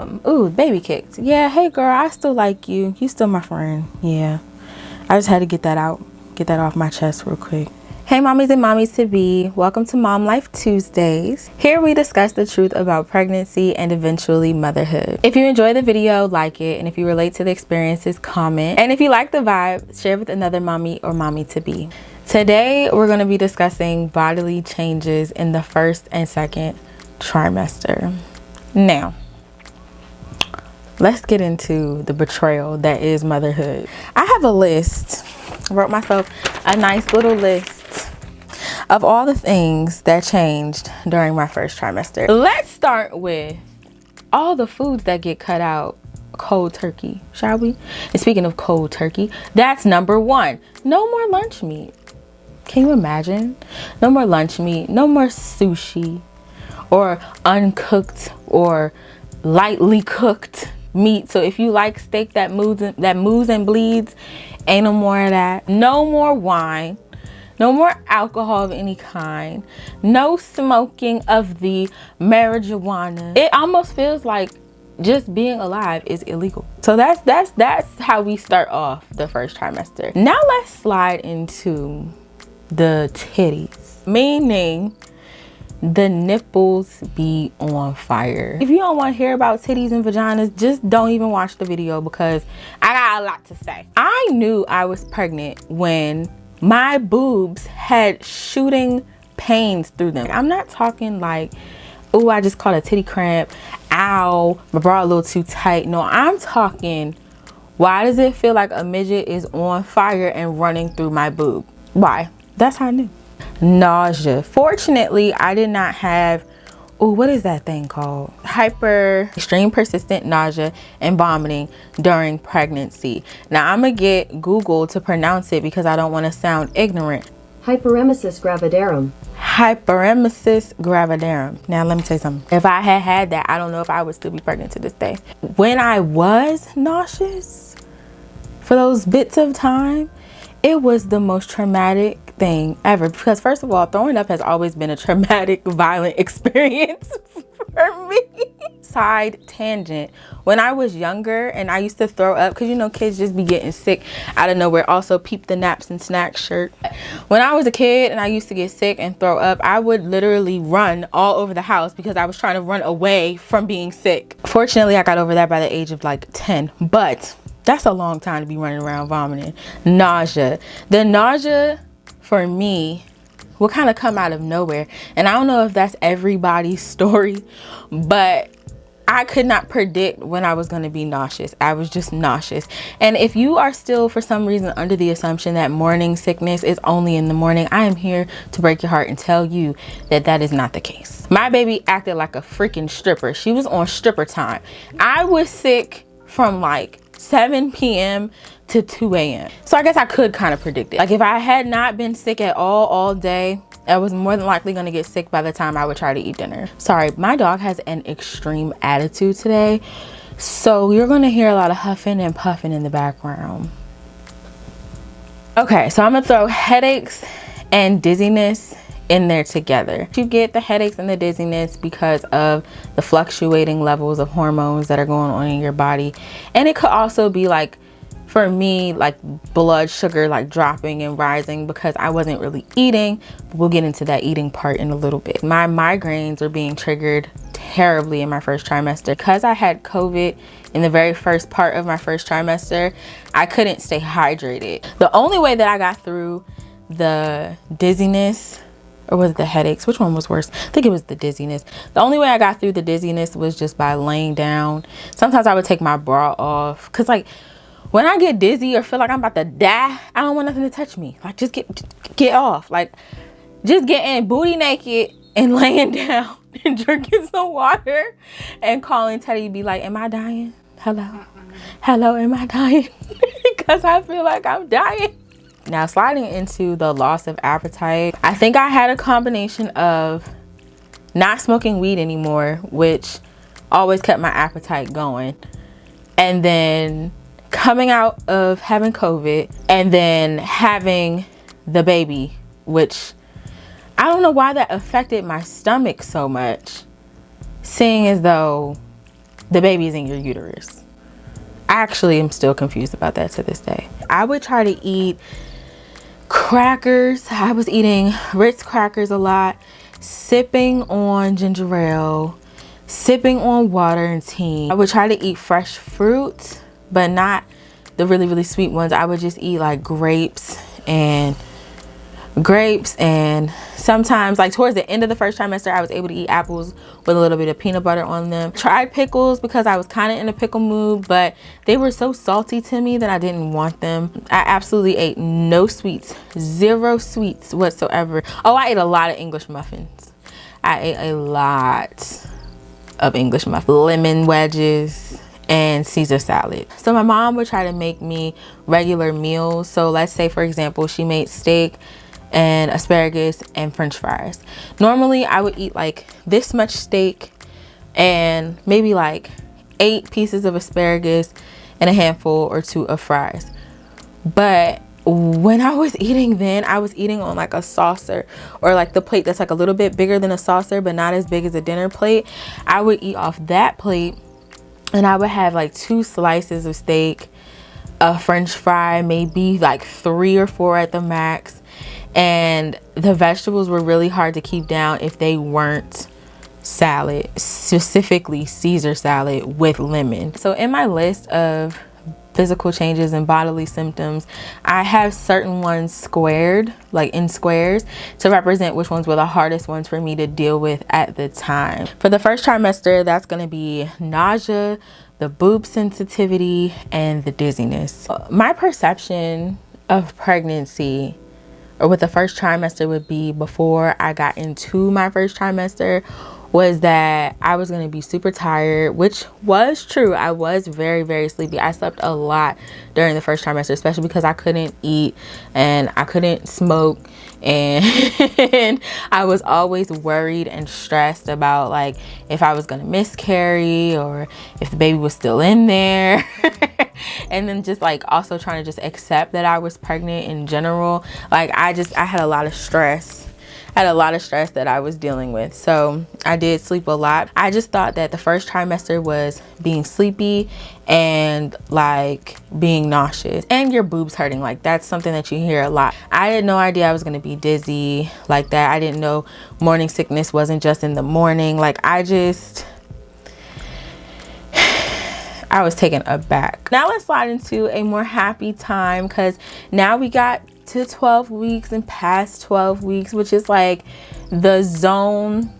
Ooh, baby kicked. Yeah, hey girl, I still like you. You still my friend. Yeah. I just had to get that out. Get that off my chest real quick. Hey mommies and mommies to be. Welcome to Mom Life Tuesdays. Here we discuss the truth about pregnancy and eventually motherhood. If you enjoy the video, like it. And if you relate to the experiences, comment. And if you like the vibe, share with another mommy or mommy to be. Today, we're going to be discussing bodily changes in the first and second trimester. Now, let's get into the betrayal that is motherhood. I have a list. I wrote myself a nice little list of all the things that changed during my first trimester. Let's start with all the foods that get cut out cold turkey, shall we? And speaking of cold turkey, that's number one. No more lunch meat. Can you imagine? No more lunch meat, no more sushi or uncooked or lightly cooked meat. So if you like steak that moves and bleeds, ain't no more of that. No more wine, no more alcohol of any kind, no smoking of the marijuana. It almost feels like just being alive is illegal. So that's how we start off the first trimester. Now let's slide into the titties, meaning the nipples be on fire. If you don't want to hear about titties and vaginas, just don't even watch the video because I got a lot to say. I knew I was pregnant when my boobs had shooting pains through them. I'm not talking like, oh, I just caught a titty cramp, ow, my bra a little too tight. No, I'm talking, why does it feel like a midget is on fire and running through my boob? Why? That's how I knew. Nausea. Fortunately, I did not have, oh, what is that thing called? Extreme persistent nausea and vomiting during pregnancy. Now I'm gonna get Google to pronounce it because I don't want to sound ignorant. Hyperemesis gravidarum. Hyperemesis gravidarum. Now let me tell you something. If I had had that, I don't know if I would still be pregnant to this day. When I was nauseous for those bits of time, it was the most traumatic thing ever, because first of all, throwing up has always been a traumatic, violent experience for me. Side tangent, when I was younger and I used to throw up, because you know kids just be getting sick out of nowhere. Also, peep the naps and snacks shirt. When I was a kid and I used to get sick and throw up, I would literally run all over the house because I was trying to run away from being sick. Fortunately, I got over that by the age of like 10, but that's a long time to be running around vomiting. Nausea. The nausea for me will kind of come out of nowhere. And I don't know if that's everybody's story, but I could not predict when I was going to be nauseous. I was just nauseous. And if you are still for some reason under the assumption that morning sickness is only in the morning, I am here to break your heart and tell you that that is not the case. My baby acted like a freaking stripper. She was on stripper time. I was sick from like 7 p.m. to 2 a.m. So I guess I could kind of predict it. Like if I had not been sick at all day, I was more than likely going to get sick by the time I would try to eat dinner. Sorry, my dog has an extreme attitude today. So you're going to hear a lot of huffing and puffing in the background. Okay, so I'm going to throw headaches and dizziness in there together. You get the headaches and the dizziness because of the fluctuating levels of hormones that are going on in your body. And it could also be like, for me, like blood sugar like dropping and rising because I wasn't really eating. We'll get into that eating part in a little bit. My migraines are being triggered terribly in my first trimester. Because I had COVID in the very first part of my first trimester, I couldn't stay hydrated. The only way that I got through the dizziness, or was it the headaches? Which one was worse? I think it was the dizziness. The only way I got through the dizziness was just by laying down. Sometimes I would take my bra off. Cause like when I get dizzy or feel like I'm about to die, I don't want nothing to touch me. Like just get off. Like just getting booty naked and laying down and drinking some water and calling Teddy to be like, am I dying? Hello? Hello, am I dying? Because I feel like I'm dying. Now sliding into the loss of appetite, I think I had a combination of not smoking weed anymore, which always kept my appetite going, and then coming out of having COVID, and then having the baby, which I don't know why that affected my stomach so much, seeing as though the baby's in your uterus. I actually am still confused about that to this day. I would try to eat crackers. I was eating Ritz crackers a lot, sipping on ginger ale, sipping on water and tea. I would try to eat fresh fruit, but not the really, really sweet ones. I would just eat like grapes and sometimes, like towards the end of the first trimester, I was able to eat apples with a little bit of peanut butter on them. Tried pickles because I was kind of in a pickle mood, but they were so salty to me that I didn't want them. I absolutely ate no sweets, 0 sweets whatsoever. Oh, I ate a lot of English muffins. I ate a lot of English muffins, lemon wedges, and Caesar salad. So my mom would try to make me regular meals. So let's say, for example, she made steak and asparagus and french fries. Normally I would eat like this much steak and maybe like 8 pieces of asparagus and a handful or 2 of fries. But when I was eating then, I was eating on like a saucer, or like the plate that's like a little bit bigger than a saucer but not as big as a dinner plate. I would eat off that plate and I would have like 2 slices of steak, a french fry, maybe like 3 or 4 at the max. And the vegetables were really hard to keep down if they weren't salad, specifically Caesar salad with lemon. So in my list of physical changes and bodily symptoms, I have certain ones squared, like in squares, to represent which ones were the hardest ones for me to deal with at the time. For the first trimester, that's going to be nausea, the boob sensitivity, and the dizziness. My perception of pregnancy, or what the first trimester would be before I got into my first trimester, was that I was going to be super tired, which was true. I was very, very sleepy. I slept a lot during the first trimester, especially because I couldn't eat and I couldn't smoke, and I was always worried and stressed about like if I was going to miscarry or if the baby was still in there. And then just like also trying to just accept that I was pregnant in general. Like I had a lot of stress. I had a lot of stress that I was dealing with. So I did sleep a lot. I just thought that the first trimester was being sleepy and like being nauseous and your boobs hurting. Like that's something that you hear a lot. I had no idea I was going to be dizzy like that. I didn't know morning sickness wasn't just in the morning. Like I was taken aback. Now let's slide into a more happy time, because now we got to 12 weeks and past 12 weeks, which is like the zone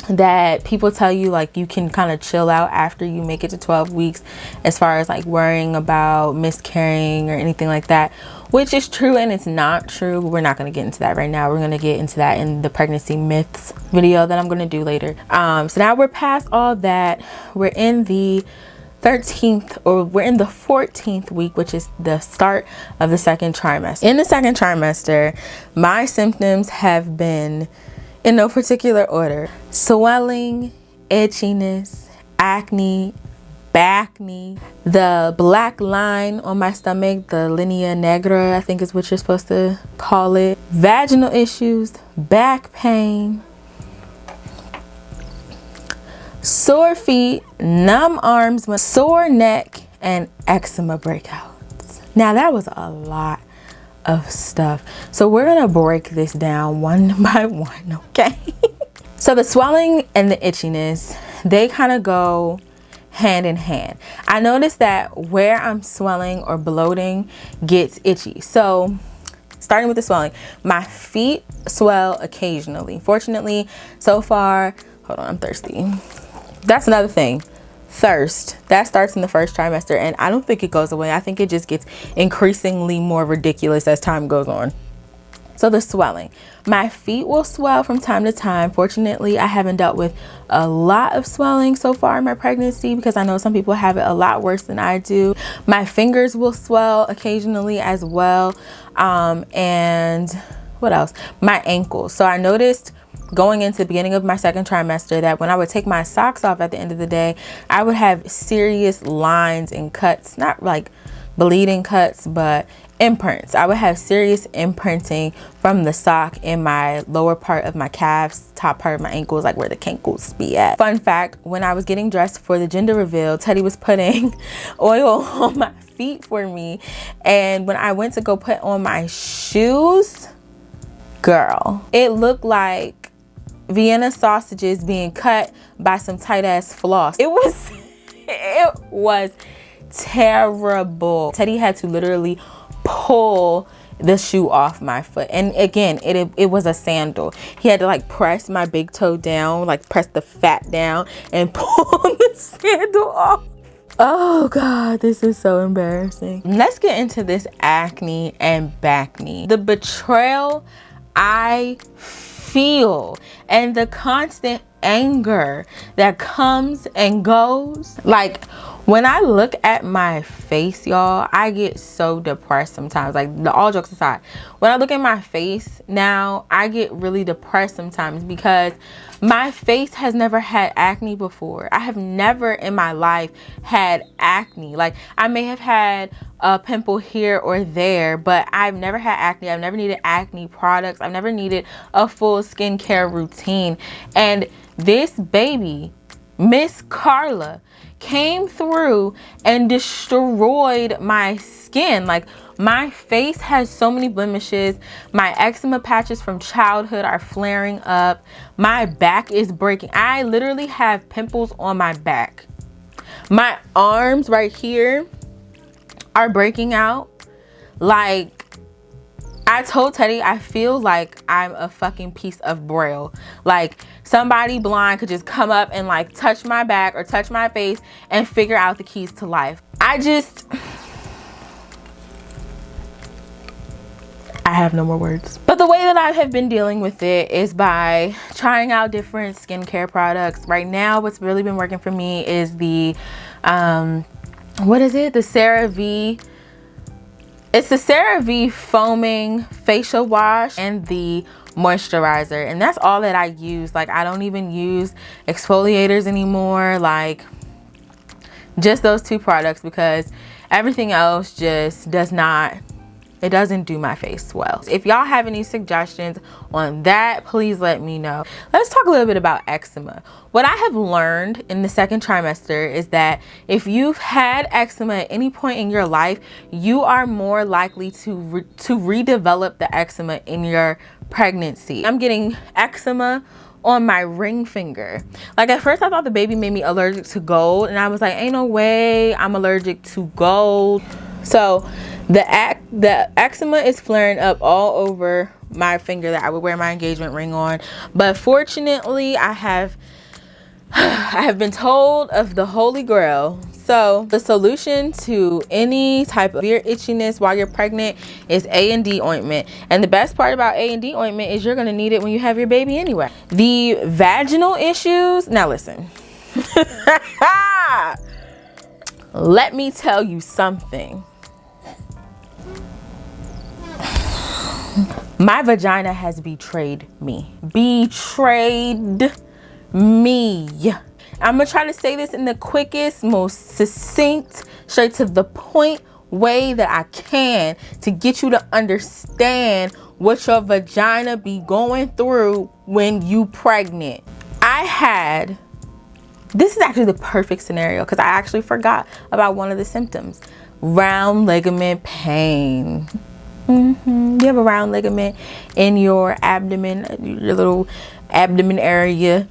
that people tell you like you can kind of chill out after you make it to 12 weeks as far as like worrying about miscarrying or anything like that, which is true and it's not true. We're not going to get into that right now. We're going to get into that in the pregnancy myths video that I'm going to do later. So now we're past all that. We're in the 13th, or we're in the 14th week, which is the start of the second trimester. In the second trimester, my symptoms have been in no particular order: swelling, itchiness, acne, back knee, the black line on my stomach, the linea negra, I think is what you're supposed to call it, vaginal issues, back pain, sore feet, numb arms, sore neck, and eczema breakouts. Now that was a lot of stuff. So we're gonna break this down one by one, okay? So the swelling and the itchiness, they kind of go hand in hand. I noticed that where I'm swelling or bloating gets itchy. So starting with the swelling, my feet swell occasionally. Fortunately, so far, hold on, I'm thirsty. That's another thing. Thirst, that starts in the first trimester, and I don't think it goes away. I think it just gets increasingly more ridiculous as time goes on. So the swelling, my feet will swell from time to time. Fortunately, I haven't dealt with a lot of swelling so far in my pregnancy, because I know some people have it a lot worse than I do. My fingers will swell occasionally as well. And what else? My ankles. So I noticed going into the beginning of my second trimester that when I would take my socks off at the end of the day, I would have serious lines and cuts, not like bleeding cuts, but imprints. I would have serious imprinting from the sock in my lower part of my calves, top part of my ankles, like where the cankles be at. Fun fact, when I was getting dressed for the gender reveal, Teddy was putting oil on my feet for me, and when I went to go put on my shoes, girl, it looked like Vienna sausages being cut by some tight ass floss. It was terrible. Teddy had to literally pull the shoe off my foot, and again, it was a sandal. He had to like press my big toe down, like press the fat down and pull the sandal off. Oh God, this is so embarrassing. Let's get into this acne and backne. The betrayal I feel and the constant anger that comes and goes. Like, when I look at my face, y'all, I get so depressed sometimes. Like, all jokes aside, when I look at my face now, I get really depressed sometimes because my face has never had acne before. I have never in my life had acne. Like, I may have had a pimple here or there, but I've never had acne. I've never needed acne products. I've never needed a full skincare routine. And this baby, Miss Carla, came through and destroyed my skin. Like, my face has so many blemishes. My eczema patches from childhood are flaring up. My back is breaking. I literally have pimples on my back. My arms right here are breaking out. Like, I told Teddy, I feel like I'm a fucking piece of braille. Like, somebody blind could just come up and like touch my back or touch my face and figure out the keys to life. I have no more words. But the way that I have been dealing with it is by trying out different skincare products. Right now, what's really been working for me is the, what is it? The CeraVe. It's the CeraVe foaming facial wash and the moisturizer, and that's all that I use. Like, I don't even use exfoliators anymore. Like, just those two products, because everything else just doesn't do my face well. If y'all have any suggestions on that, please let me know. Let's talk a little bit about eczema. What I have learned in the second trimester is that if you've had eczema at any point in your life, you are more likely to redevelop the eczema in your pregnancy. I'm getting eczema on my ring finger. Like, at first I thought the baby made me allergic to gold, and I was like, ain't no way I'm allergic to gold. So the eczema is flaring up all over my finger that I would wear my engagement ring on. But fortunately, I have been told of the Holy Grail. So the solution to any type of severe itchiness while you're pregnant is A&D ointment. And the best part about A&D ointment is you're going to need it when you have your baby anyway. The vaginal issues, now listen. Let me tell you something. My vagina has betrayed me. Betrayed me. I'm gonna try to say this in the quickest, most succinct, straight to the point way that I can to get you to understand what your vagina be going through when you pregnant. This is actually the perfect scenario because I actually forgot about one of the symptoms. Round ligament pain. You have a round ligament in your abdomen, your little abdomen area,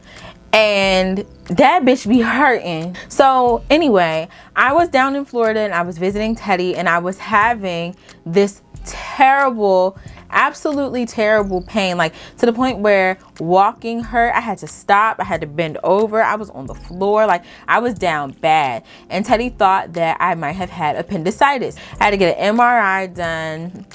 and that bitch be hurting. So anyway, I was down in Florida and I was visiting Teddy, and I was having this terrible, absolutely terrible pain, like to the point where walking hurt. I had to stop, I had to bend over, I was on the floor, like I was down bad. And Teddy thought that I might have had appendicitis. I had to get an MRI done.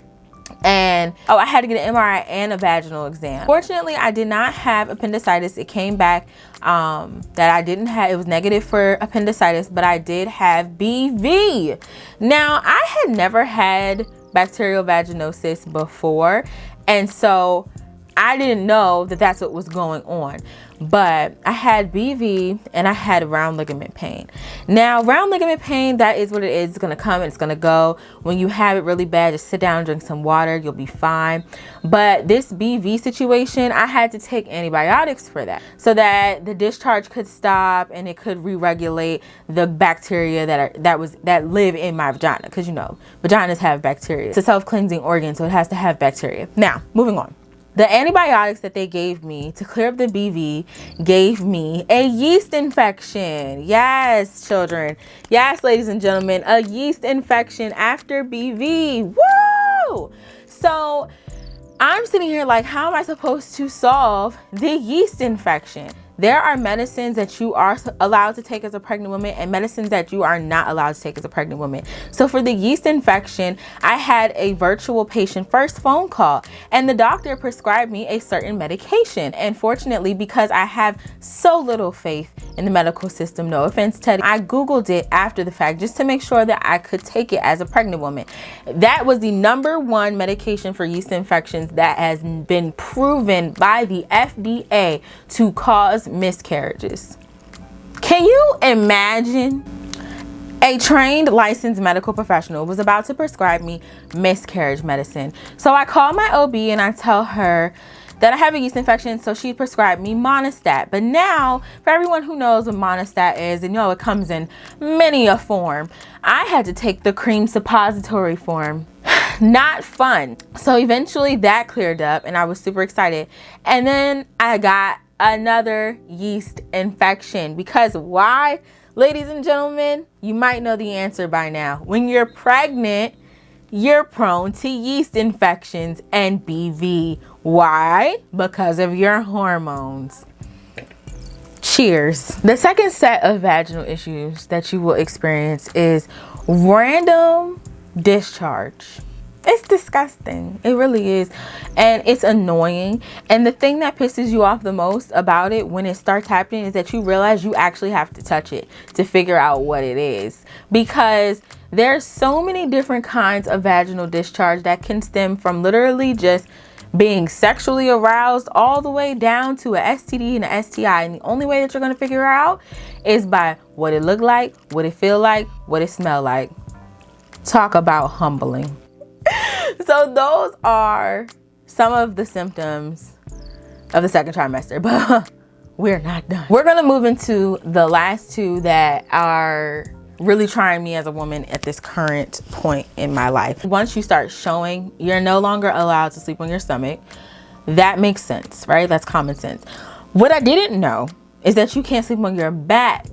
And I had to get an MRI and a vaginal exam. Fortunately, I did not have appendicitis. It came back that I didn't have, it was negative for appendicitis, but I did have BV. Now, I had never had bacterial vaginosis before, and so I didn't know that that's what was going on. but I had BV and I had round ligament pain. Now, round ligament pain, that is what it is. It's gonna come and it's gonna go. When you have it really bad, just sit down, drink some water, you'll be fine. But this BV situation, I had to take antibiotics for that so that the discharge could stop and it could re-regulate the bacteria that live in my vagina, because you know vaginas have bacteria. It's a self-cleansing organ, so it has to have bacteria. Now, moving on. The antibiotics that they gave me to clear up the BV gave me a yeast infection. Yes, children. Yes, ladies and gentlemen, a yeast infection after BV. Woo! So I'm sitting here like, how am I supposed to solve the yeast infection? There are medicines that you are allowed to take as a pregnant woman and medicines that you are not allowed to take as a pregnant woman. So for the yeast infection, I had a virtual patient first phone call and the doctor prescribed me a certain medication. And fortunately, because I have so little faith in the medical system, no offense, Teddy, I Googled it after the fact just to make sure that I could take it as a pregnant woman. That was the #1 medication for yeast infections that has been proven by the FDA to cause miscarriages. Can you imagine? A trained licensed medical professional was about to prescribe me miscarriage medicine. So I call my OB and I tell her that I have a yeast infection, so she prescribed me Monistat. But now, for everyone who knows what Monistat is, and you know it comes in many a form, I had to take the cream suppository form. Not fun. So eventually that cleared up and I was super excited. And then I got another yeast infection. Because why? Ladies and gentlemen, you might know the answer by now. When you're pregnant, you're prone to yeast infections and BV. Why? Because of your hormones. Cheers. The second set of vaginal issues that you will experience is random discharge. It's disgusting. It really is. And it's annoying. And the thing that pisses you off the most about it when it starts happening is that you realize you actually have to touch it to figure out what it is. Because there's so many different kinds of vaginal discharge that can stem from literally just being sexually aroused all the way down to a STD and a STI. And the only way that you're going to figure it out is by what it look like, what it feel like, what it smell like. Talk about humbling. So those are some of the symptoms of the second trimester, but we're not done. We're gonna move into the last two that are really trying me as a woman at this current point in my life. Once you start showing, you're no longer allowed to sleep on your stomach. That makes sense, right? That's common sense. What I didn't know is that you can't sleep on your back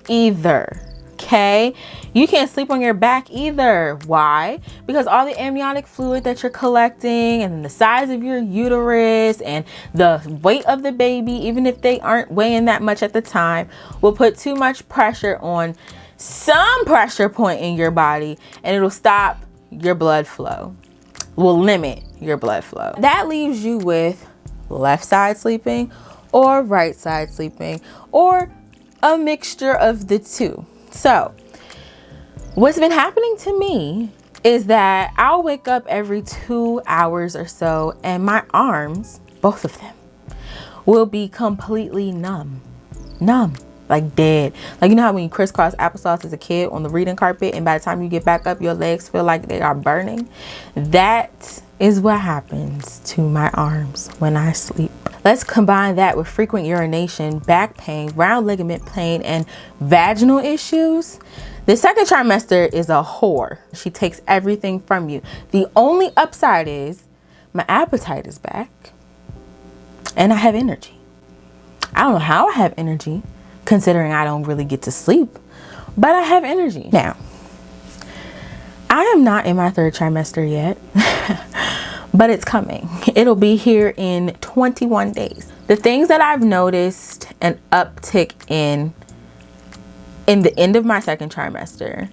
either. Okay, you can't sleep on your back either. Why? Because all the amniotic fluid that you're collecting and the size of your uterus and the weight of the baby, even if they aren't weighing that much at the time, will put too much pressure on some pressure point in your body and it'll stop your blood flow, will limit your blood flow. That leaves you with left side sleeping or right side sleeping or a mixture of the two. So what's been happening to me is that I'll wake up every 2 hours or so and my arms, both of them, will be completely numb, like dead. Like, you know how when you crisscross applesauce as a kid on the reading carpet and by the time you get back up, your legs feel like they are burning? That is what happens to my arms when I sleep. Let's combine that with frequent urination, back pain, round ligament pain, and vaginal issues. The second trimester is a whore. She takes everything from you. The only upside is my appetite is back and I have energy. I don't know how I have energy considering I don't really get to sleep, but I have energy. Now, I am not in my third trimester yet. But it's coming. It'll be here in 21 days. The things that I've noticed an uptick in the end of my second trimester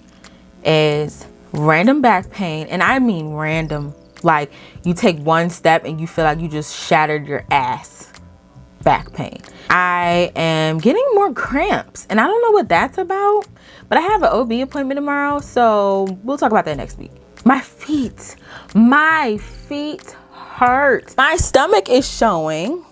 is random back pain. And I mean random, like you take one step and you feel like you just shattered your ass. Back pain. I am getting more cramps and I don't know what that's about, but I have an OB appointment tomorrow, so we'll talk about that next week. My feet hurt. My stomach is showing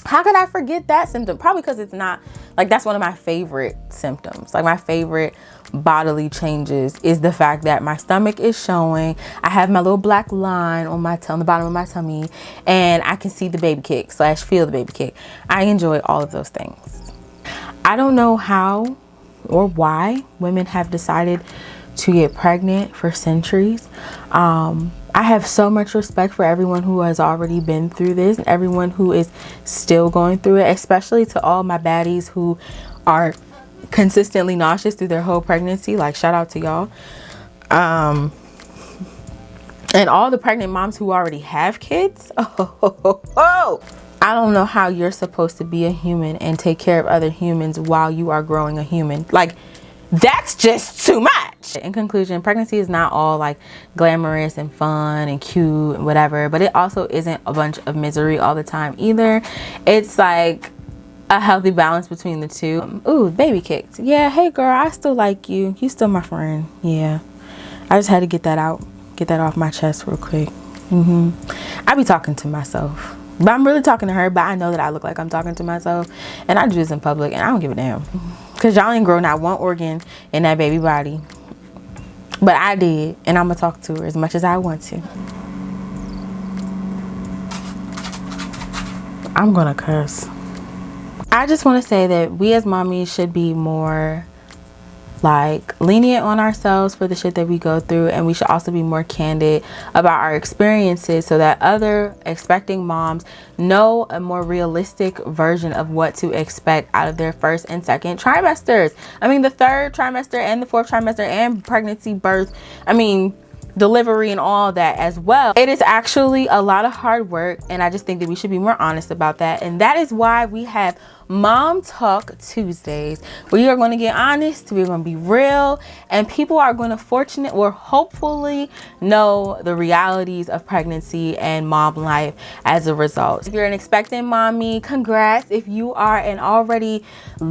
How could I forget that symptom? Probably because it's not, like, that's one of my favorite symptoms. Like, my favorite bodily changes is the fact that my stomach is showing. I have my little black line on the bottom of my tummy, and I can see the baby kick / feel the baby kick. I enjoy all of those things. I don't know how or why women have decided to get pregnant for centuries. I have so much respect for everyone who has already been through this, and everyone who is still going through it, especially to all my baddies who are consistently nauseous through their whole pregnancy. Like, shout out to y'all. And all the pregnant moms who already have kids. Oh. I don't know how you're supposed to be a human and take care of other humans while you are growing a human. Like, that's just too much. In conclusion, pregnancy is not all like glamorous and fun and cute and whatever, but it also isn't a bunch of misery all the time either. It's like a healthy balance between the two. Ooh, baby kicked. Yeah, hey girl, I still like you. You still my friend. Yeah, I just had to get that off my chest real quick. I be talking to myself, but I'm really talking to her, but I know that I look like I'm talking to myself, and I do this in public, and I don't give a damn. Because y'all ain't grow not one organ in that baby body. But I did, and I'm going to talk to her as much as I want to. I'm going to curse. I just want to say that we as mommies should be more like lenient on ourselves for the shit that we go through, and we should also be more candid about our experiences so that other expecting moms know a more realistic version of what to expect out of their first and second trimesters. I mean, the third trimester and the fourth trimester and pregnancy, birth, delivery and all that as well. It is actually a lot of hard work, and I just think that we should be more honest about that. And that is why we have Mom Talk Tuesdays. We are going to get honest, we're going to be real, and people are going to hopefully know the realities of pregnancy and mom life as a result. If you're an expectant mommy, congrats. If you are an already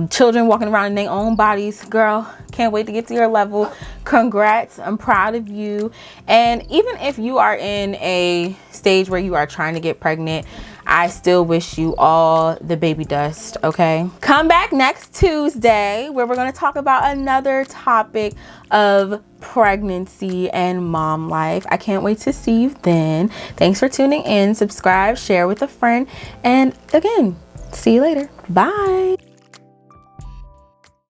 children walking around in their own bodies, girl, can't wait to get to your level. Congrats, I'm proud of you. And even if you are in a stage where you are trying to get pregnant, I still wish you all the baby dust, okay? Come back next Tuesday where we're going to talk about another topic of pregnancy and mom life. I can't wait to see you then. Thanks for tuning in. Subscribe, share with a friend, and again, see you later. Bye.